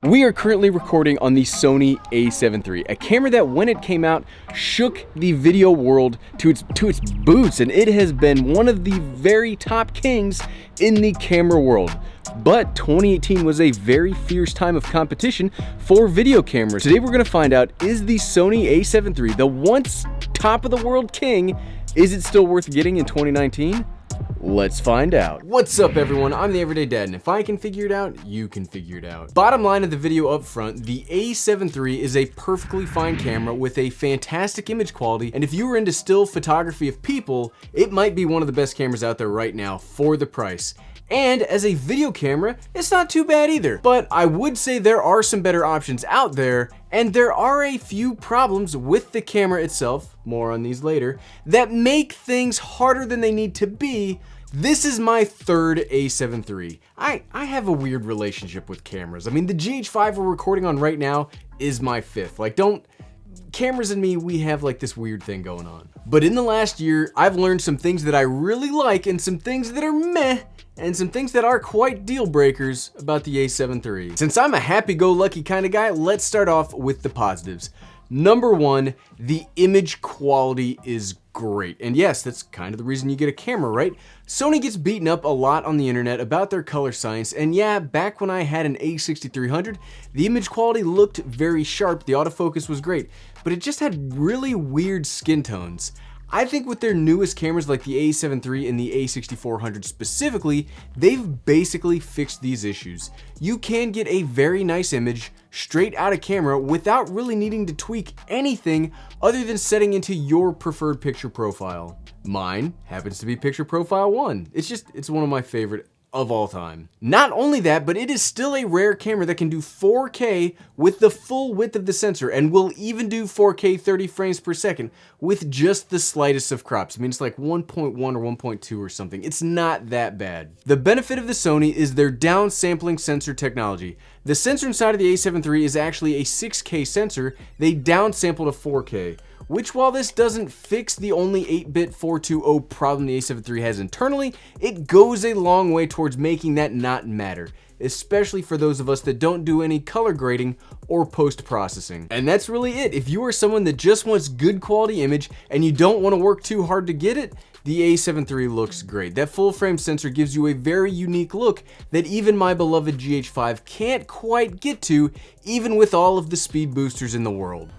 We are currently recording on the Sony A7 III, a camera that when it came out shook the video world to its boots, and it has been one of the very top kings in the camera world. But 2018 was a very fierce time of competition for video cameras. Today we're going to find out, is the Sony A7 III, the once top of the world king, is it still worth getting in 2019? Let's find out. What's up everyone, I'm the Everyday Dad, and if I can figure it out, you can figure it out. Bottom line of the video up front, the A7 III is a perfectly fine camera with a fantastic image quality, and if you were into still photography of people, it might be one of the best cameras out there right now for the price. And as a video camera, it's not too bad either. But I would say there are some better options out there, and there are a few problems with the camera itself, more on these later, that make things harder than they need to be. This is my third A7 III. I have a weird relationship with cameras. I mean, the GH5 we're recording on right now is my fifth. Cameras and me, we have like this weird thing going on. But in the last year, I've learned some things that I really like and some things that are meh, and some things that are quite deal breakers about the A7 III. Since I'm a happy-go-lucky kind of guy, let's start off with the positives. Number one, the image quality is great. And yes, that's kind of the reason you get a camera, right? Sony gets beaten up a lot on the internet about their color science, and yeah, back when I had an A6300, the image quality looked very sharp, the autofocus was great, but it just had really weird skin tones. I think with their newest cameras like the A7 III and the A6400 specifically, they've basically fixed these issues. You can get a very nice image straight out of camera without really needing to tweak anything other than setting into your preferred picture profile. Mine happens to be picture profile 1. It's one of my favorite of all time. Not only that, but it is still a rare camera that can do 4K with the full width of the sensor, and will even do 4K 30 frames per second with just the slightest of crops. I mean, it's like 1.1 or 1.2 or something. It's not that bad. The benefit of the Sony is their downsampling sensor technology. The sensor inside of the A7 III is actually a 6K sensor. They downsampled to 4K. Which, while this doesn't fix the only 8-bit 420 problem the A7 III has internally, it goes a long way towards making that not matter, especially for those of us that don't do any color grading or post-processing. And that's really it. If you are someone that just wants good quality image and you don't want to work too hard to get it, the A7 III looks great. That full frame sensor gives you a very unique look that even my beloved GH5 can't quite get to, even with all of the speed boosters in the world.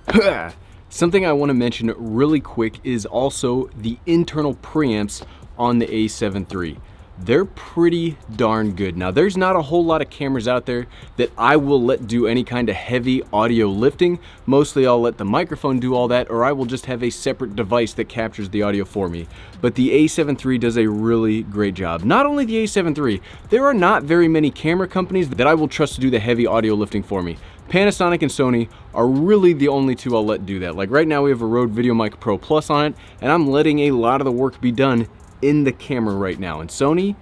Something I want to mention really quick is also the internal preamps on the A7 III. They're pretty darn good. Now, there's not a whole lot of cameras out there that I will let do any kind of heavy audio lifting. Mostly I'll let the microphone do all that, or I will just have a separate device that captures the audio for me. But the A7 III does a really great job. Not only the A7 III, there are not very many camera companies that I will trust to do the heavy audio lifting for me. Panasonic and Sony are really the only two I'll let do that. Like right now we have a Rode VideoMic Pro Plus on it, and I'm letting a lot of the work be done in the camera right now. And Sony,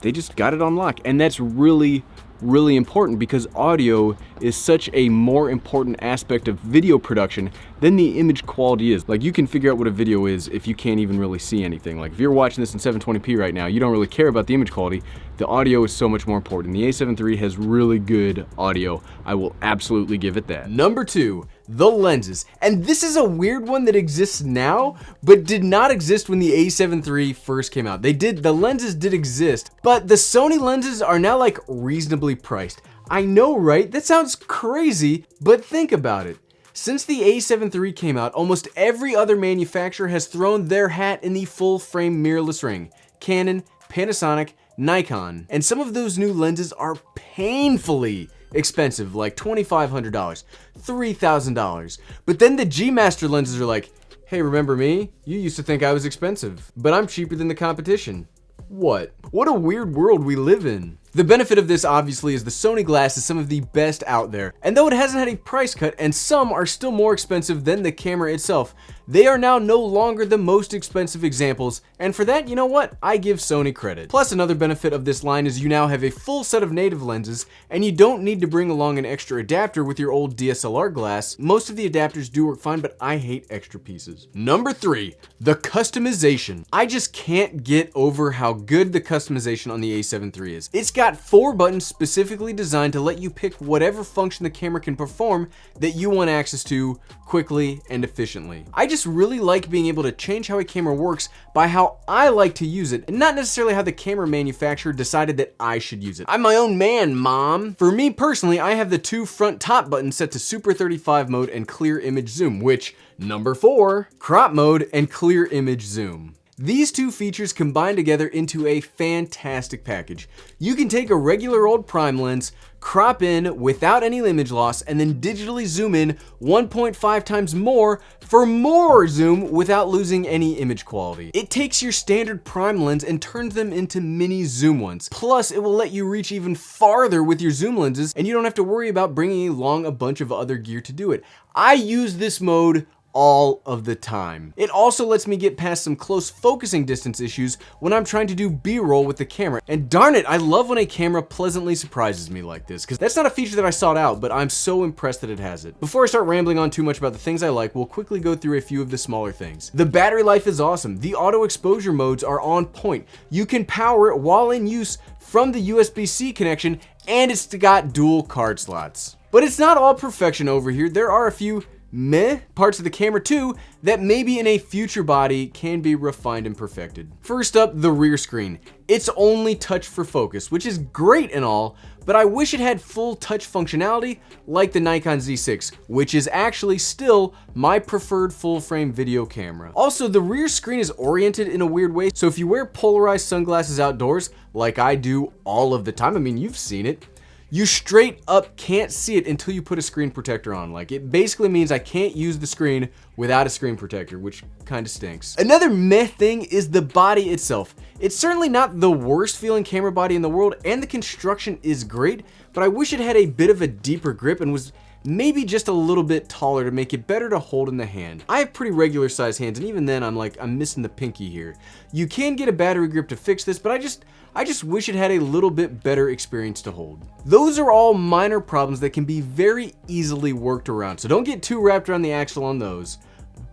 they just got it on lock, and that's really important because audio is such a more important aspect of video production than the image quality is. Like, you can figure out what a video is if you can't even really see anything. Like, if you're watching this in 720p right now, you don't really care about the image quality. The audio is so much more important. The A7 III has really good audio. I will absolutely give it that. Number two, the lenses. And this is a weird one that exists now, but did not exist when the A7 III first came out. The lenses did exist, but the Sony lenses are now like reasonably priced. I know, right? That sounds crazy, but think about it. Since the A7 III came out, almost every other manufacturer has thrown their hat in the full frame mirrorless ring. Canon, Panasonic, Nikon. And some of those new lenses are painfully expensive, like $2,500, $3,000. But then the G Master lenses are like, hey, remember me? You used to think I was expensive, but I'm cheaper than the competition. What a weird world we live in. The benefit of this obviously is the Sony glass is some of the best out there, and though it hasn't had a price cut and some are still more expensive than the camera itself, they are now no longer the most expensive examples, and for that, you know what? I give Sony credit. Plus, another benefit of this line is you now have a full set of native lenses, and you don't need to bring along an extra adapter with your old DSLR glass. Most of the adapters do work fine, but I hate extra pieces. Number three, the customization. I just can't get over how good the customization on the A7 III is. It's got got 4 buttons specifically designed to let you pick whatever function the camera can perform that you want access to quickly and efficiently. I just really like being able to change how a camera works by how I like to use it, and not necessarily how the camera manufacturer decided that I should use it. I'm my own man, mom. For me personally, I have the 2 front top buttons set to Super 35 mode and clear image zoom, which, number 4, crop mode and clear image zoom. These 2 features combine together into a fantastic package. You can take a regular old prime lens, crop in without any image loss, and then digitally zoom in 1.5 times more for more zoom without losing any image quality. It takes your standard prime lens and turns them into mini zoom ones. Plus, it will let you reach even farther with your zoom lenses, and you don't have to worry about bringing along a bunch of other gear to do it. I use this mode all of the time. It also lets me get past some close focusing distance issues when I'm trying to do B-roll with the camera. And darn it, I love when a camera pleasantly surprises me like this, because that's not a feature that I sought out, but I'm so impressed that it has it. Before I start rambling on too much about the things I like, we'll quickly go through a few of the smaller things. The battery life is awesome. The auto exposure modes are on point. You can power it while in use from the USB-C connection, and it's got dual card slots. But it's not all perfection over here. There are a few meh parts of the camera too that maybe in a future body can be refined and perfected. First up, the rear screen. It's only touch for focus, which is great and all, but I wish it had full touch functionality like the Nikon Z6, which is actually still my preferred full frame video camera. Also, the rear screen is oriented in a weird way, so if you wear polarized sunglasses outdoors, like I do all of the time, I mean, you've seen it, you straight up can't see it until you put a screen protector on. Like, it basically means I can't use the screen without a screen protector, which kind of stinks. Another meh thing is the body itself. It's certainly not the worst feeling camera body in the world, and the construction is great, but I wish it had a bit of a deeper grip and was maybe just a little bit taller to make it better to hold in the hand. I have pretty regular sized hands, and even then I'm missing the pinky here. You can get a battery grip to fix this, but I just wish it had a little bit better experience to hold. Those are all minor problems that can be very easily worked around, so don't get too wrapped around the axle on those.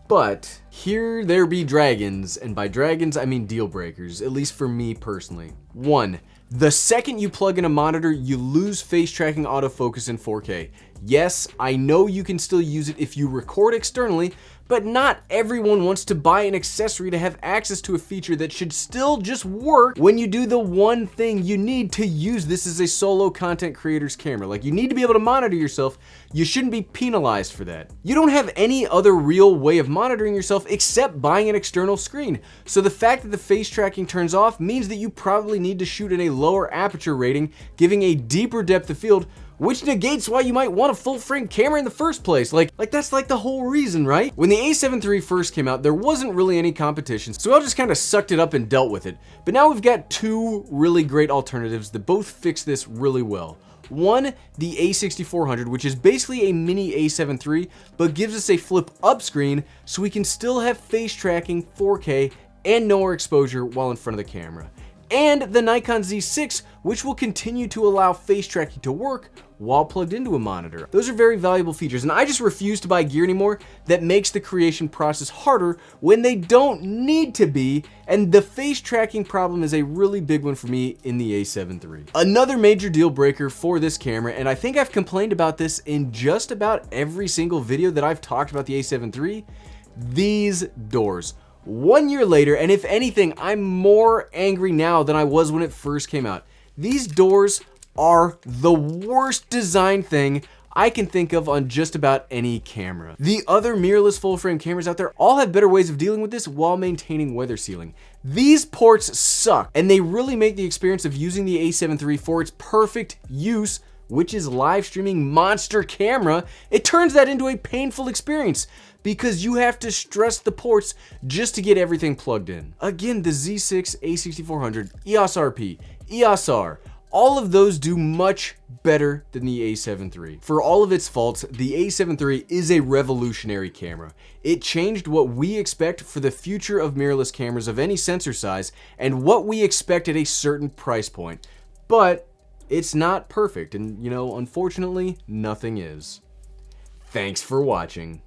But here there be dragons, and by dragons I mean deal breakers, at least for me personally. 1. The second you plug in a monitor, you lose face tracking autofocus in 4K. Yes, I know you can still use it if you record externally, but not everyone wants to buy an accessory to have access to a feature that should still just work when you do the one thing you need to use this as a solo content creator's camera. Like, you need to be able to monitor yourself. You shouldn't be penalized for that. You don't have any other real way of monitoring yourself except buying an external screen. So the fact that the face tracking turns off means that you probably need to shoot in a lower aperture rating, giving a deeper depth of field, which negates why you might want a full frame camera in the first place. Like that's like the whole reason, right? When the A7 III first came out, there wasn't really any competition, so I just kind of sucked it up and dealt with it. But now we've got 2 really great alternatives that both fix this really well. One, the A6400, which is basically a mini A7 III, but gives us a flip up screen so we can still have face tracking, 4K, and no exposure while in front of the camera. And the Nikon Z6, which will continue to allow face tracking to work while plugged into a monitor. Those are very valuable features, and I just refuse to buy gear anymore that makes the creation process harder when they don't need to be, and the face tracking problem is a really big one for me in the A7 III. Another major deal breaker for this camera, and I think I've complained about this in just about every single video that I've talked about the A7 III, these doors. 1 year later, and if anything, I'm more angry now than I was when it first came out. These doors are the worst design thing I can think of on just about any camera. The other mirrorless full frame cameras out there all have better ways of dealing with this while maintaining weather sealing. These ports suck, and they really make the experience of using the A7 III for its perfect use, which is live streaming monster camera. It turns that into a painful experience, because you have to stress the ports just to get everything plugged in. Again, the Z6, A6400, EOS RP, EOS R, all of those do much better than the A7 III. For all of its faults, the A7 III is a revolutionary camera. It changed what we expect for the future of mirrorless cameras of any sensor size and what we expect at a certain price point. But it's not perfect, and unfortunately, nothing is. Thanks for watching.